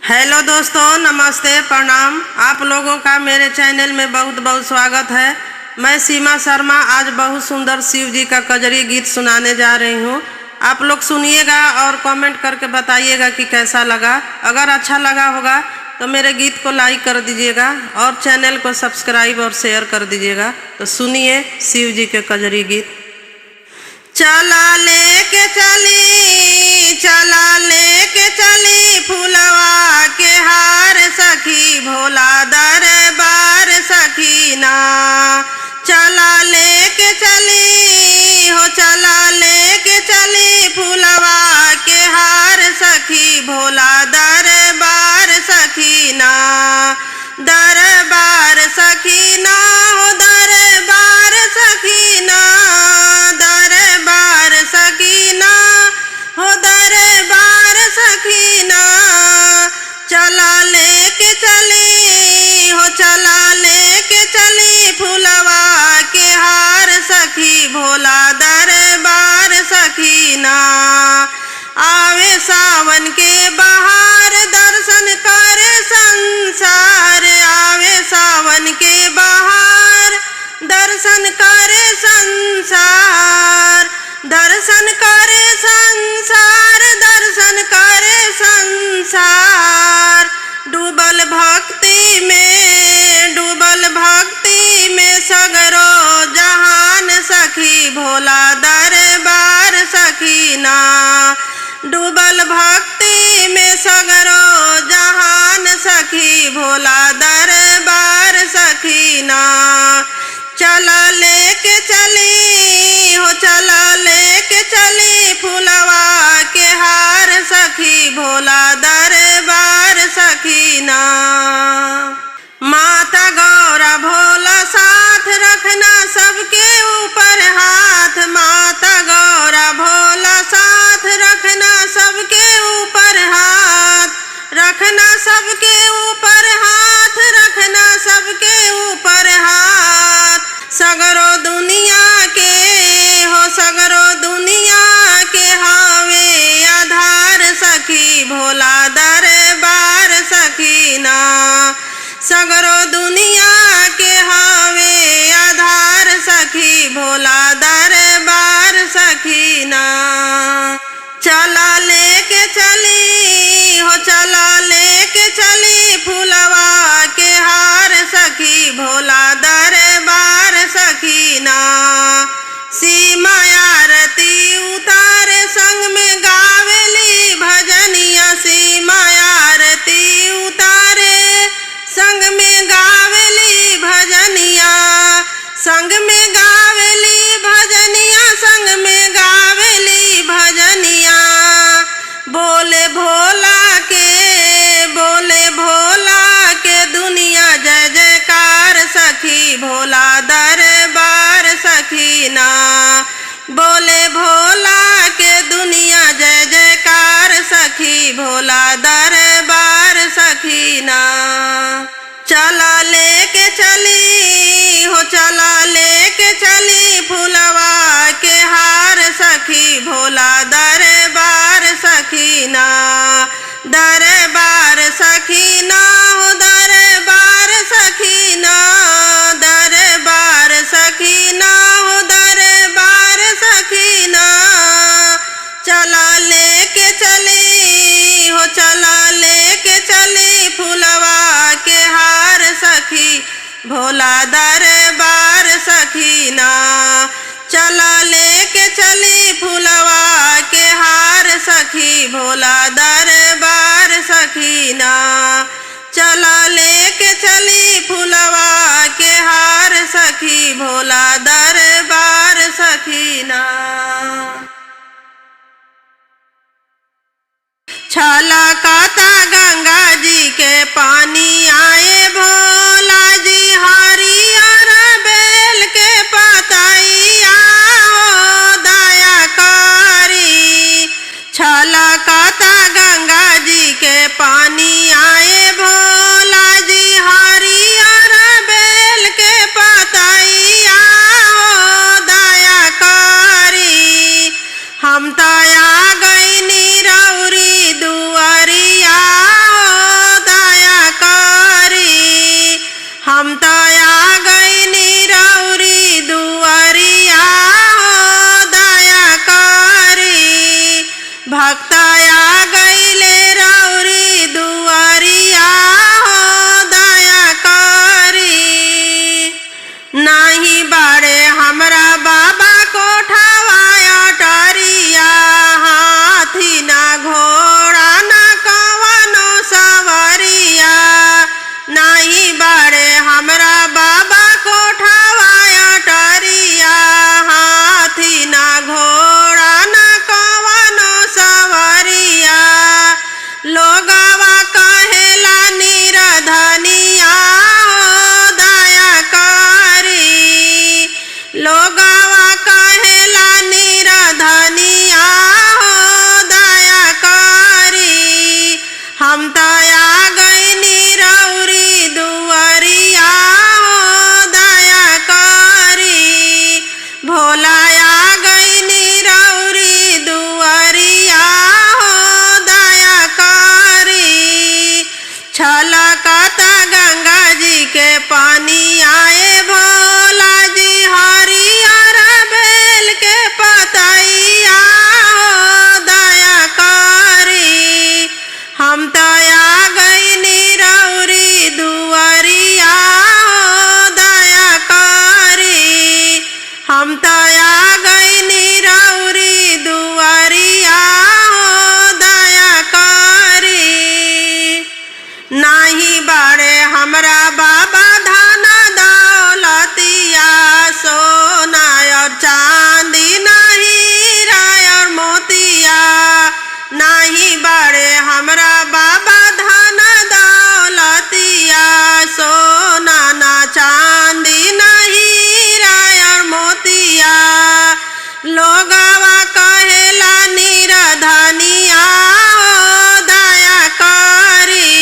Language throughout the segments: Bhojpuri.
हेलो दोस्तों, नमस्ते, प्रणाम। आप लोगों का मेरे चैनल में बहुत बहुत स्वागत है। मैं सीमा शर्मा आज बहुत सुंदर शिव जी का कजरी गीत सुनाने जा रही हूँ। आप लोग सुनिएगा और कमेंट करके बताइएगा कि कैसा लगा। अगर अच्छा लगा होगा तो मेरे गीत को लाइक कर दीजिएगा और चैनल को सब्सक्राइब और शेयर कर दीजिएगा। तो सुनिए शिव जी के कजरी गीत। चला लेके चली फूलवा के हार सखी भोला दरबार सखीना। चला लेके चली फूलवा के हार सखी भोला दरबार सखीना। दरबार सखीना हो दरबार सखीना। दरबार सखीना हो दरबार सखीना। चला लेके चली फूलवा के हार सखी भोला दरबार सखीना। आवे सावन के बहार दर्शन करे संसार। आवे सावन के बहार दर्शन करे संसार। दर्शन करे संसार, दर्शन करे संसार। डूबल भक्ति में सगरो जहान सखी भोला दरबार सखीना। डूबल भक्ति में सगरो जहान सखी भोला दरबार सखीना। चला लेके चली फूलवा के हार सखी भोला दरबार सखीना। माता गौरा भोला साथ रखना सबके ऊपर हाथ। माता गौरा भोला साथ रखना सबके ऊपर हाथ। रखना सबके ऊपर हाथ, रखना सबके ऊपर हाथ। सगरो दुनिया के हावे आधार सखी भोला दरबार सखीना। सगरो दुनिया के हावे आधार सखी भोला दरबार सखीना। चला लेके चली फूलवा के हार सखी भोला दरबार सखीना। सीमा आरती उतारे संग में गावेली भजनिया। सीमा आरती उतारे संग में गावेली भजनिया। संग में गावेली भजनिया, संग में गावेली भजनिया। बोले भोला के दुनिया जय जयकार सखी भोला दरबार सखीना। बोले भोला के दुनिया जय जयकार सखी भोला दरबार सखीना। चला लेके चली फूलवा के हार सखी भोला दरबार सखीना। दरबार सखीना हो दरबार सखीना। दरबार सखीना हो दरबार सखीना। चला लेके चली फूलवा के हार सखी भोला दरबार सखीना। चला लेके चली फूलवा के हार सखी भोला दरबार हम तो आ गईनी रौरी दुआरिया हो दया करी। भोला आ गईनी रौरी दुआरिया हो दया करी। छलकता गंगा जी के पानी आए भोला जी हरियर बेल के पतैया हो दया करी। हम तो आ गईनी रौरी दुआरिया हो दया करी। हम तो आ गईनी रौरी दुआरिया हो दया करी। नाही बाड़े हमरा बाबा धन दौलतिया सोना और चांदी नहीं राय और मोतिया। नाही बाड़े हमरा बाबा धन दौलतिया सोना ना चांदी नहीं राय और मोतिया। लोगवा कहेला निरधनिया हो दया करी।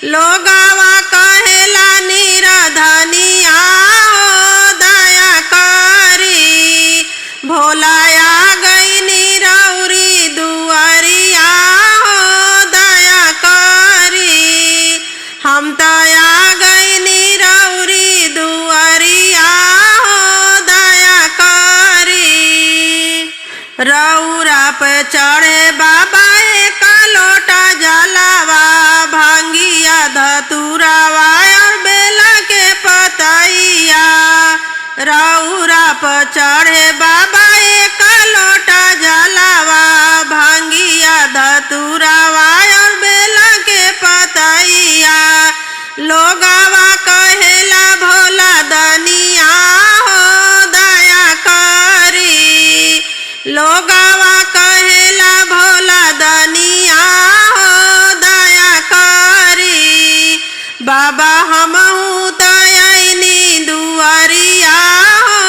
लोगवा कहेला निरधनिया हो दया करी। भोला आ गईनी रौरी दुआरिया हो दया करी। हम तो आ गईनी रौरी दुआरिया हो दया करी। रौरा पे चढ़े बाबा एक लोटा जलावा भांगिया धतुरावा और बेला के पतैया। रौरा पर चढ़े बाबा एक लोटा जलावा भांगिया धतुरावा और बेला के पतैया। लोगवा कहेला भोला दनिया हो दया करी। लोगवा कहेला भोला दनिया हो दया करी। बाबा हमहू तो आईनी दुआरिया हो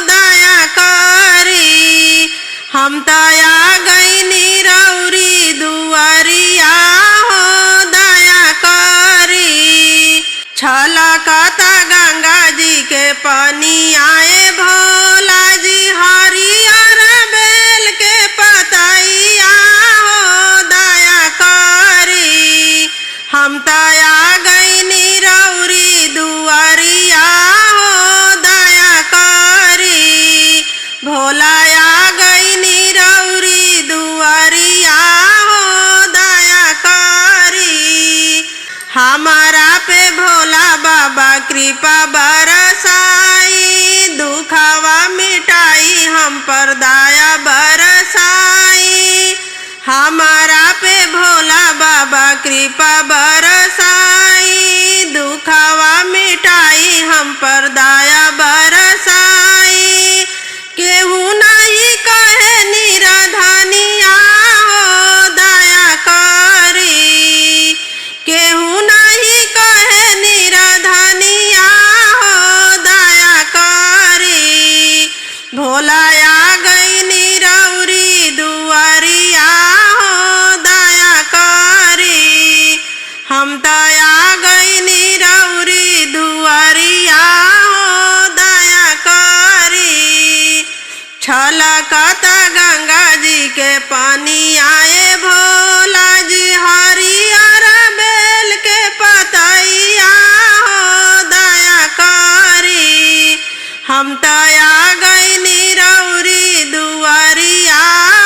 दया करी। हम तो आ गईनी रौरी दुआरिया हो दया करी। छलकता गंगा जी के पानी आए भोला जी हरियर बेल के पतैया हो दया करी। हम तो आ गईनी रौरी दुआरिया हो दया करी। भोला आ गईनी रौरी दुआरिया हो दया करी। हमारा पे भोला बाबा कृपा बरसाई। दुखवा मिटाई हम पर दया बरसाई। हमारा पे भोला बाबा कृपा बरसाई। दुखवा मिटाई हम पर दया बरसाई। केहू नहीं कहे निरधनिया हो दया करी। केहू नहीं कहे निरधनिया हो दया करी। भोला आ गईनी रौरी दुआरिया हो दया करी। हम तो आ गईनी रौरी दुआरिया हो दया करी। छलकता गंगा जी के पानी आए भोला जी हरियर बेल के पतैया हो दया करी। हम तो आ गईनी रौरी दुआरिया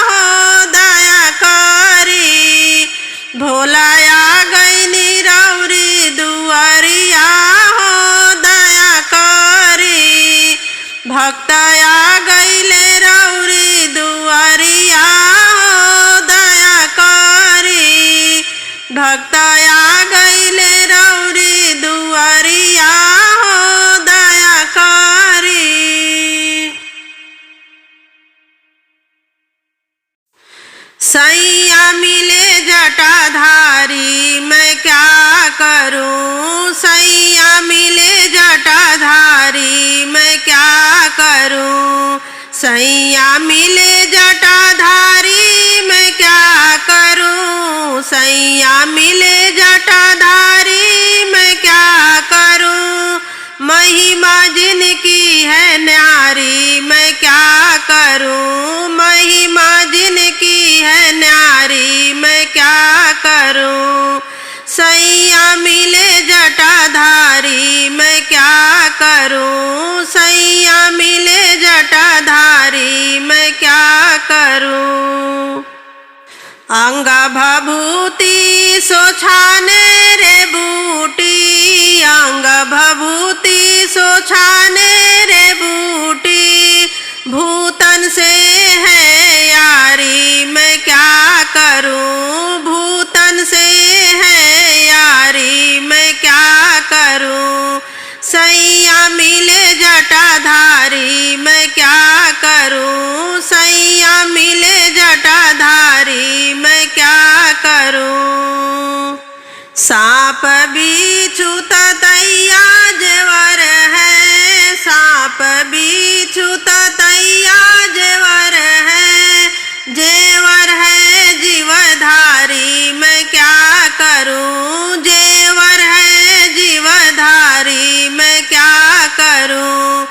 हो दया करी। भोला आ गईनी रौरी दुआरिया हो दया करी। भक्त आ गईले रौरी दुआरिया हो दया करी। भक्त आ गईले रौरी दुआरिया हो दया करी। सैया मिले जटाधारी मैं क्या करूं। सैया मिले जटाधारी मैं क्या करूं। सैया मिले जटाधारी मैं क्या करूं। सैया मिले जटाधारी मैं क्या करूं, महिमा जिनकी है न्यारी मैं क्या करूं, महिमा जिनकी है न्यारी मैं क्या करूं। सैया मिले जटाधारी मैं क्या करूं, सैया मिले जटाधारी मैं क्या करूं। अंग भभूति सोछाने रे बूटी, अंग भभूति सोछाने रे बूटी, भूतन से है यारी मैं क्या करूं, भूतन से है यारी मैं क्या करूं। सैया मिले जटाधारी मैं क्या करूं, सैया मिले जटाधारी मैं क्या करूं। सांप बिच्छू ततैया जेवर है, सांप बिच्छू ततैया जेवर है, जेवर है जीवधारी मैं क्या करूं, जेवर है जीवधारी मैं क्या करूं।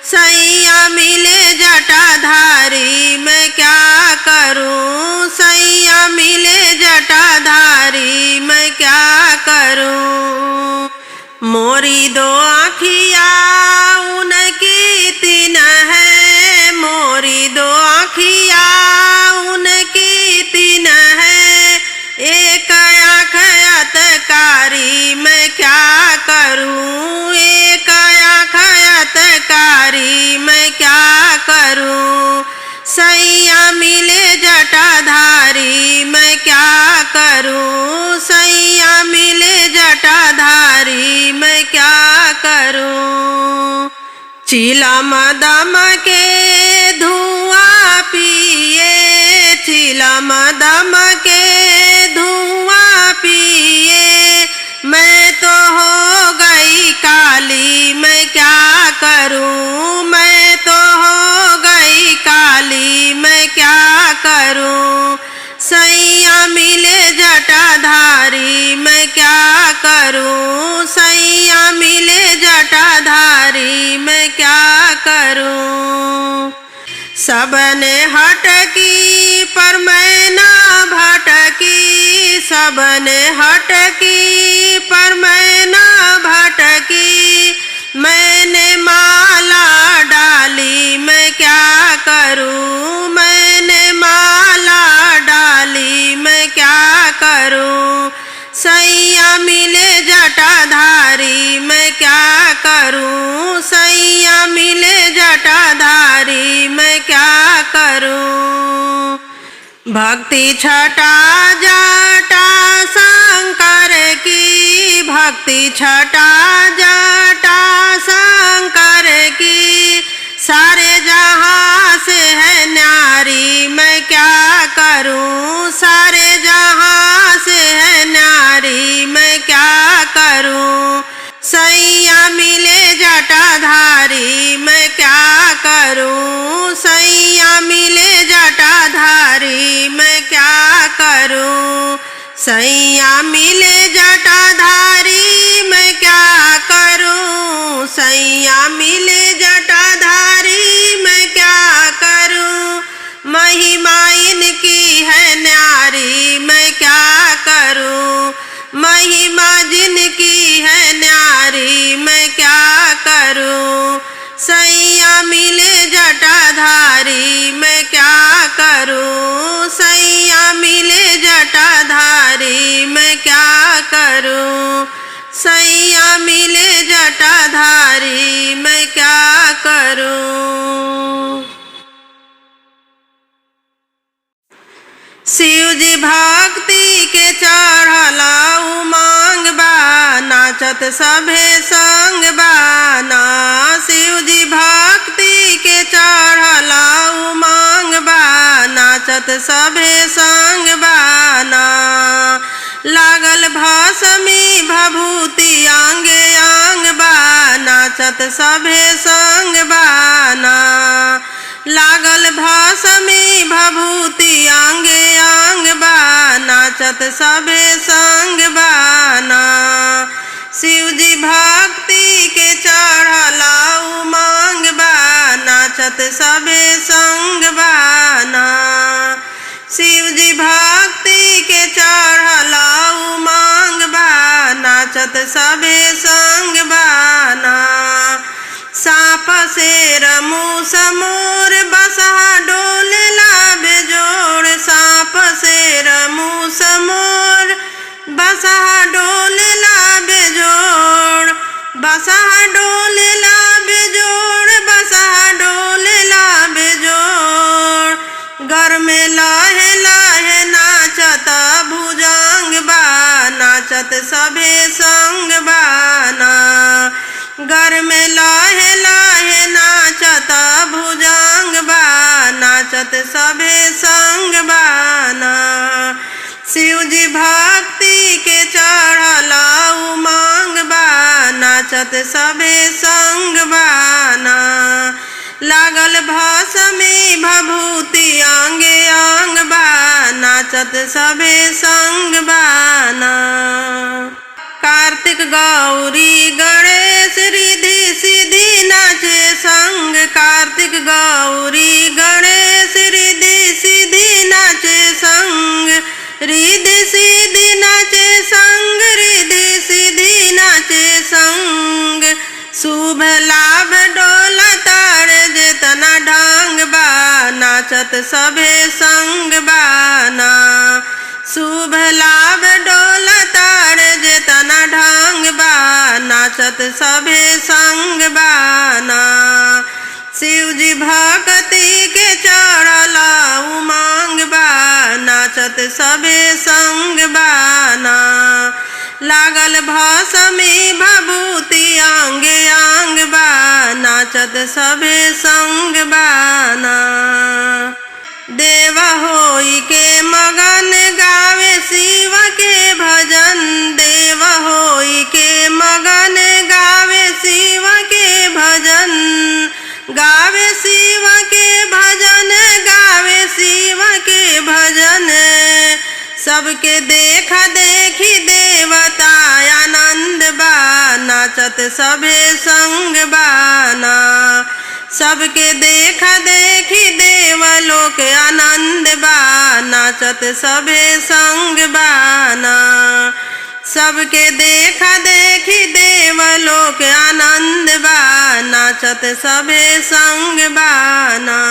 सैया मिले जटाधारी मैं क्या करूं, सैया मिले जटाधारी मैं क्या करूं। मोरी दो आँखिया उनकी तीन है, मोरी दो आँखिया उनकी तीन है, एक आँख अतकारी मैं क्या करूं, एक आँख अतकारी मैं क्या करूं। सैया मिले जटाधारी मैं क्या करूं, सैया मिले जटाधारी मैं क्या करूं। चिलम दम के धुआं पिए, चिलम दम के धुआं पिए, मैं तो हो गई काली मैं क्या करूं, मैं तो हो गई काली मैं क्या करूं। सैया मिले जटाधारी मैं क्या करूं, सैया मिले जटाधारी मैं क्या करूं। सबने हटकी पर मैं ना भटकी, सबने हटकी पर मैं ना भटकी, मैंने माला डाली मैं क्या करूं, मैंने माला डाली मैं क्या करूं। सैया मिले जटाधारी मैं क्या करूं, सैया मिले जटाधारी मैं क्या करूं। भक्ति छटा जटा शंकर की, भक्ति छटा जटा शंकर की, सारे जहां से है न्यारी मैं क्या करूं, सारे जहां से है न्यारी मैं क्या करूं। सैया मिले जटाधारी मैं क्या करूं, सैया मिले जटाधारी मैं क्या करूं। सैया मिले जटाधारी मैं क्या करूं, सैया मिले जटाधारी मैं क्या करूं। महिमा इनकी है न्यारी मैं क्या करूं, महिमा जिनकी है न्यारी मैं क्या करूं। सैया मिले जटाधारी मैं क्या करूं, सैया मिले जटाधारी मैं क्या करूं। सैया मिले जटाधारी मैं क्या करूं। शिव जी भक्ति के चढ़ला उमंग बा, नाचत सभे संग बाना। शिव जी भक्ति के चढ़ला उमंग बा, नाचत सभे संग बाना। लागल भस्मी भभूति अंगे अंग बा, नाचत सभे संग बाना। लागल भस्मी भभूति अंगे अंग बा, नाचत नाचत सभे संग बाना। शिव जी भक्ति के चढ़ला उमंग बा, नाचत सभे संग बाना। शिव जी भक्ति के चढ़ला उमंग बा, नाचत सभे संग बाना। सांप शेर मूस मोर बसहा डोलेला बेजोड़, सांप शेर मूस मोर बसहा डोलेला बेजोड़, बसहा डोलेला बेजोड़, बसहा डोलेला बेजोड़। घर में लहे लहे नाचत भुजंग बा, नाचत सभे संग बाना। घर में लहे लहे नाचत भुजंग बा, नाचत सभे संग बाना। शिव जी भक्ति के चढ़ला उमंग बा, नाचत सभे संग बाना। लागल भस्मी भभूति अंगे अंग बा, नाचत सभे संग बाना। कार्तिक गौरी गणेश रिधि सिद्धि नाचे संग, कार्तिक गौरी गणेश रिधि सिद्धि नाचे संग, रिधि सिद्धि नाचे संग, रिधि सिद्धि नाचे संग। शुभ लाभ डोला तारे जेतना ढंग बा, नाचत सभे संग बाना। शुभ लाभ डोला तारे जेतना ढंग बा, नाचत सभे संग बाना। शिव जी भक्ति के चढ़ला उमंग बा, नाचत सभे संग बाना। लागल भस्मी भभूति अंगे अंग बा, नाचत सभे संग बाना। देव होई के मगन गावे शिव के भजन, देव होई के मगन गावे शिव के भजन, गावे शिव के भजन, गावे शिव के भजन। सबके देखा देखी देवता आनंद बा, नाचत सभे संग बाना। सबके देखा देखी देवलोक आनंद बा, नाचत सभे संग बाना। सबके देखा देखी देवलोक आनंद बा, नाचत सभे संग बाना।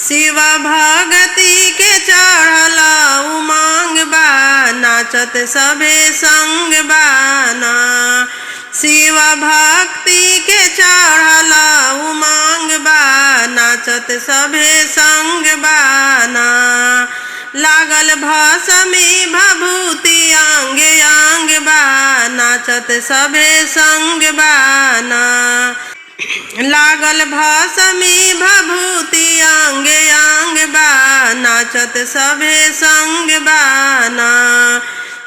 शिव भगति के चढ़ला उमंग बा, नाचत सभे संग बाना। शिव भक्ति के चढ़ला उमंग बा, नाचत सभे संग बाना। लागल भस्मी भभूति अंगे अंग बा, नाचत सभे संग बाना। लागल भस्मी भभूति अंगे अंग बा, नाचत सभे संग बाना।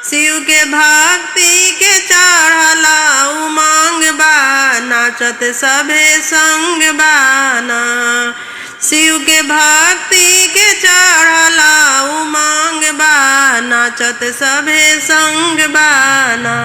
शिव के भक्ति के चढ़ला उमंग बा, नाचत सभे संग बाना। शिव के भक्ति के चढ़ला उमंग बा, नाचत सभे संग बाना।